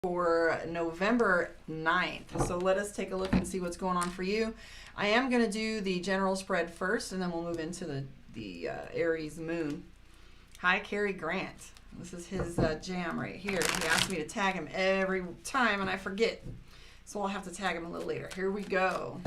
for November 9th. So let us take a look and see what's going on for you. I am going to do the general spread first, and then we'll move into the Aries moon. Hi, Cary Grant. This is his jam right here. He asked me to tag him every time, and I forget. So I'll have to tag him a little later. Here we go.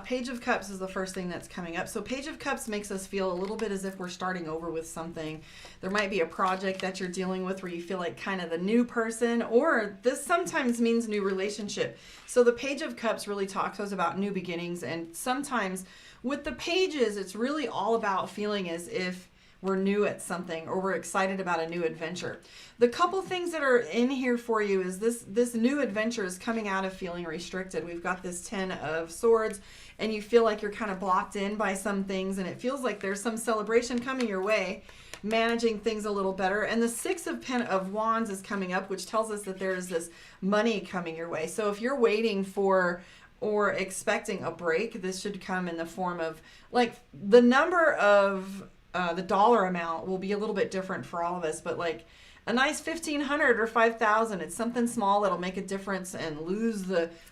Page of Cups is the first thing that's coming up. So Page of Cups makes us feel a little bit as if we're starting over with something. There might be a project that you're dealing with where you feel like kind of the new person, or this sometimes means new relationship. So the Page of Cups really talks to us about new beginnings, and sometimes with the pages, it's really all about feeling as if we're new at something or we're excited about a new adventure. The couple things that are in here for you is this new adventure is coming out of feeling restricted. We've got this 10 of Swords, and you feel like you're kind of blocked in by some things, and it feels like there's some celebration coming your way, managing things a little better. And the 6 of Wands is coming up, which tells us that there's this money coming your way. So if you're waiting for or expecting a break, this should come in the form of, like, the number of the dollar amount will be a little bit different for all of us, but like a nice 1,500 or 5,000, it's something small that'll make a difference and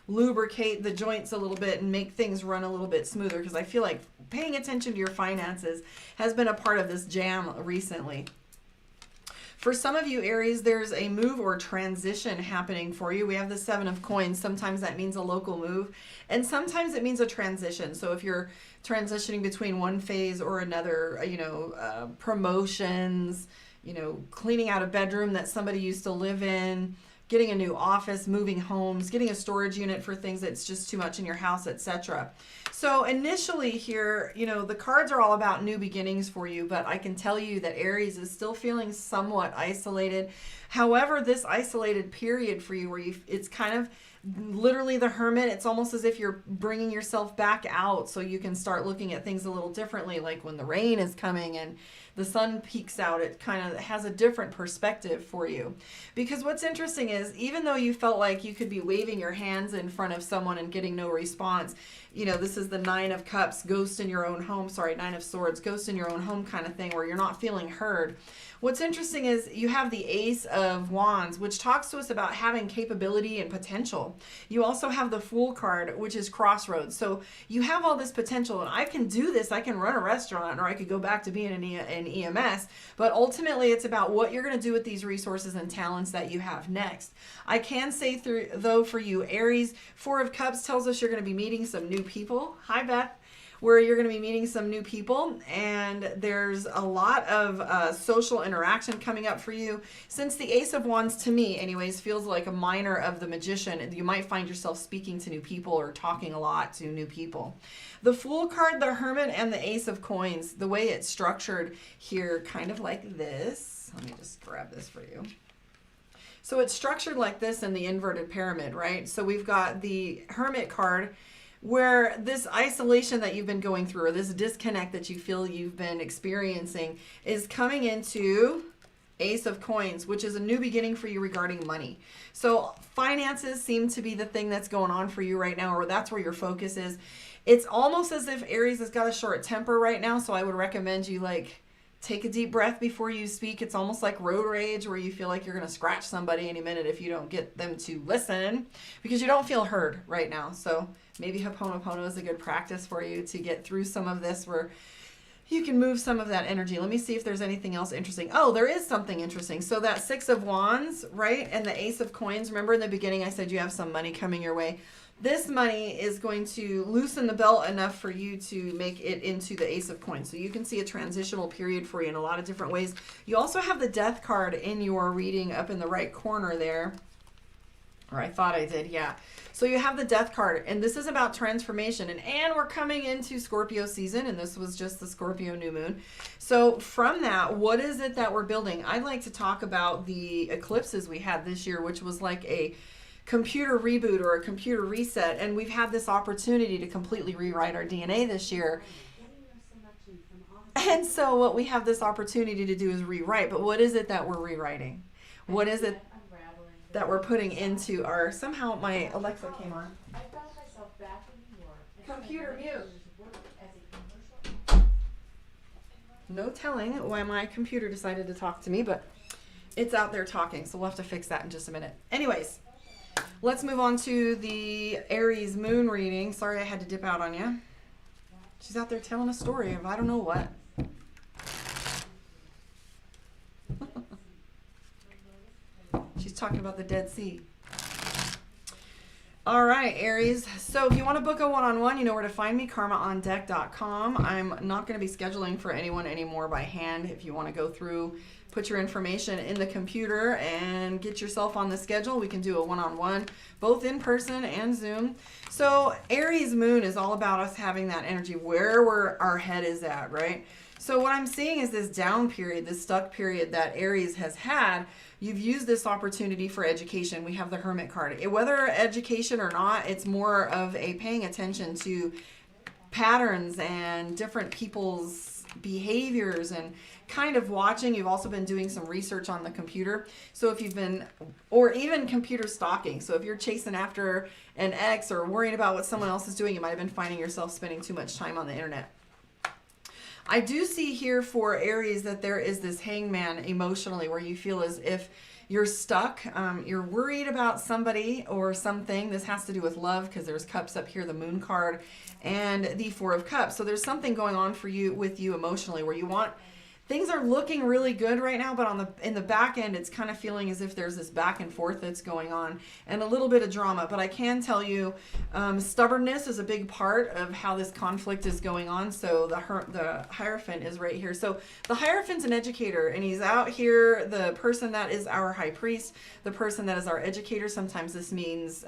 lubricate the joints a little bit and make things run a little bit smoother, because I feel like paying attention to your finances has been a part of this jam recently. For some of you, Aries, there's a move or transition happening for you. We have the 7 of Coins. Sometimes that means a local move, and sometimes it means a transition. So if you're transitioning between one phase or another, promotions, cleaning out a bedroom that somebody used to live in, getting a new office, moving homes, getting a storage unit for things that's just too much in your house, etc. So initially here, the cards are all about new beginnings for you, but I can tell you that Aries is still feeling somewhat isolated. However, this isolated period for you where it's kind of literally the Hermit, it's almost as if you're bringing yourself back out so you can start looking at things a little differently, like when the rain is coming and the sun peeks out, it kind of has a different perspective for you. Because what's interesting is, even though you felt like you could be waving your hands in front of someone and getting no response, this is the 9 of Cups, ghost in your own home, 9 of Swords, ghost in your own home kind of thing, where you're not feeling heard. What's interesting is you have the Ace of Wands, which talks to us about having capability and potential. You also have the Fool card, which is crossroads. So you have all this potential, and I can do this. I can run a restaurant, or I could go back to being an EMS. But ultimately, it's about what you're going to do with these resources and talents that you have next. I can say, though, for you, Aries, 4 of Cups tells us you're going to be meeting some new people. Hi, Beth. Where you're going to be meeting some new people, and there's a lot of social interaction coming up for you. Since the Ace of Wands, to me anyways, feels like a minor of the Magician, you might find yourself speaking to new people or talking a lot to new people. The Fool card, the Hermit, and the Ace of Coins, the way it's structured here, kind of like this. Let me just grab this for you. So it's structured like this in the inverted pyramid, right? So we've got the Hermit card, where this isolation that you've been going through, or this disconnect that you feel you've been experiencing, is coming into Ace of Coins, which is a new beginning for you regarding money. So finances seem to be the thing that's going on for you right now, or that's where your focus is. It's almost as if Aries has got a short temper right now, so I would recommend you take a deep breath before you speak. It's almost like road rage, where you feel like you're going to scratch somebody any minute if you don't get them to listen, because you don't feel heard right now. So maybe Ho'oponopono is a good practice for you to get through some of this, where you can move some of that energy. Let me see if there's anything else interesting. Oh, there is something interesting. So that 6 of Wands, right, and the Ace of Coins. Remember in the beginning I said you have some money coming your way. This money is going to loosen the belt enough for you to make it into the Ace of Coins. So you can see a transitional period for you in a lot of different ways. You also have the Death card in your reading up in the right corner there. Or I thought I did, yeah. So you have the Death card, and this is about transformation. And we're coming into Scorpio season, and this was just the Scorpio new moon. So from that, what is it that we're building? I'd like to talk about the eclipses we had this year, which was like a computer reboot or a computer reset, and we've had this opportunity to completely rewrite our DNA this year. And so what we have this opportunity to do is rewrite. But what is it that we're rewriting? What is it that we're putting into our... Somehow my Alexa came on. I found myself back in New York. Computer mute. No telling why my computer decided to talk to me, but It's out there talking, so we'll have to fix that in just a minute. Anyways, let's move on to the Aries moon reading. Sorry I had to dip out on you. She's out there telling a story of I don't know what. She's talking about the Dead Sea. All right, Aries. So if you want to book a one-on-one, you know where to find me, karmaondeck.com. I'm not going to be scheduling for anyone anymore by hand. If you want to go through, put your information in the computer and get yourself on the schedule, we can do a one-on-one, both in person and Zoom. So Aries moon is all about us having that energy where our head is at, right? So what I'm seeing is this down period, this stuck period that Aries has had. You've used this opportunity for education. We have the Hermit card. Whether education or not, it's more of a paying attention to patterns and different people's behaviors and kind of watching. You've also been doing some research on the computer. So if you've been, or even computer stalking. So if you're chasing after an ex or worrying about what someone else is doing, you might have been finding yourself spending too much time on the internet. I do see here for Aries that there is this hangman emotionally where you feel as if you're stuck. You're worried about somebody or something. This has to do with love because there's cups up here, the moon card, and the Four of Cups. So there's something going on for you with you emotionally where you want, things are looking really good right now, but in the back end, it's kind of feeling as if there's this back and forth that's going on and a little bit of drama. But I can tell you, stubbornness is a big part of how this conflict is going on. So the Hierophant is right here. So the Hierophant's an educator, and he's out here, the person that is our high priest, the person that is our educator. Sometimes this means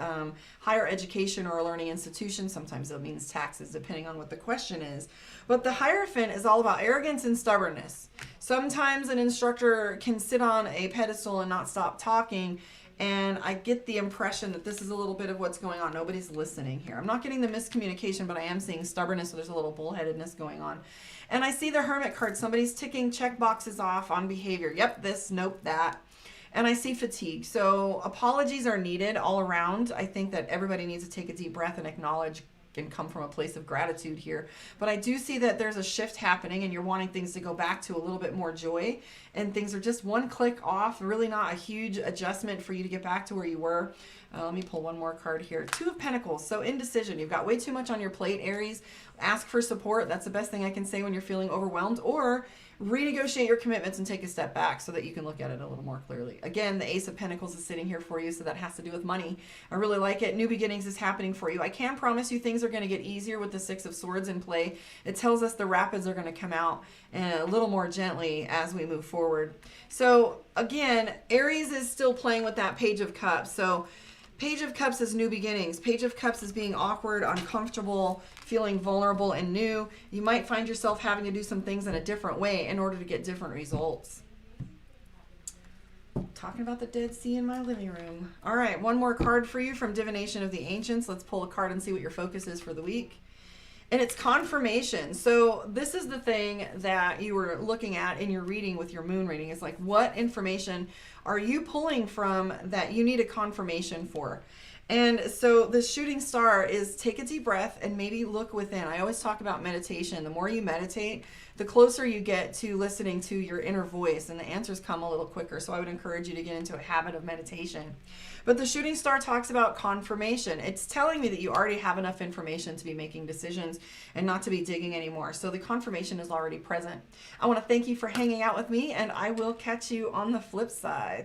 higher education or a learning institution. Sometimes it means taxes, depending on what the question is. But the Hierophant is all about arrogance and stubbornness. Sometimes an instructor can sit on a pedestal and not stop talking, and I get the impression that this is a little bit of what's going on. Nobody's listening here. I'm not getting the miscommunication, but I am seeing stubbornness, so there's a little bullheadedness going on. And I see the Hermit card. Somebody's ticking check boxes off on behavior. Yep, this, nope, that. And I see fatigue. So apologies are needed all around. I think that everybody needs to take a deep breath and acknowledge and come from a place of gratitude here. But I do see that there's a shift happening and you're wanting things to go back to a little bit more joy, and things are just one click off, really not a huge adjustment for you to get back to where you were. Let me pull one more card here. Two of Pentacles. So indecision. You've got way too much on your plate, Aries. Ask for support. That's the best thing I can say when you're feeling overwhelmed, or renegotiate your commitments and take a step back so that you can look at it a little more clearly. Again, the Ace of Pentacles is sitting here for you, so that has to do with money. I really like it. New beginnings is happening for you. I can promise you things are going to get easier with the Six of Swords in play. It tells us the rapids are going to come out a little more gently as we move forward. So again, Aries is still playing with that Page of Cups. So Page of Cups is new beginnings. Page of Cups is being awkward, uncomfortable, feeling vulnerable and new. You might find yourself having to do some things in a different way in order to get different results. Talking about the Dead Sea in my living room. All right, one more card for you from Divination of the Ancients. Let's pull a card and see what your focus is for the week. And it's confirmation. So this is the thing that you were looking at in your reading with your moon reading. Is like, what information are you pulling from that you need a confirmation for? And so the shooting star is take a deep breath and maybe look within. I always talk about meditation. The more you meditate, the closer you get to listening to your inner voice, and the answers come a little quicker. So I would encourage you to get into a habit of meditation. But the shooting star talks about confirmation. It's telling me that you already have enough information to be making decisions and not to be digging anymore. So the confirmation is already present. I want to thank you for hanging out with me, and I will catch you on the flip side.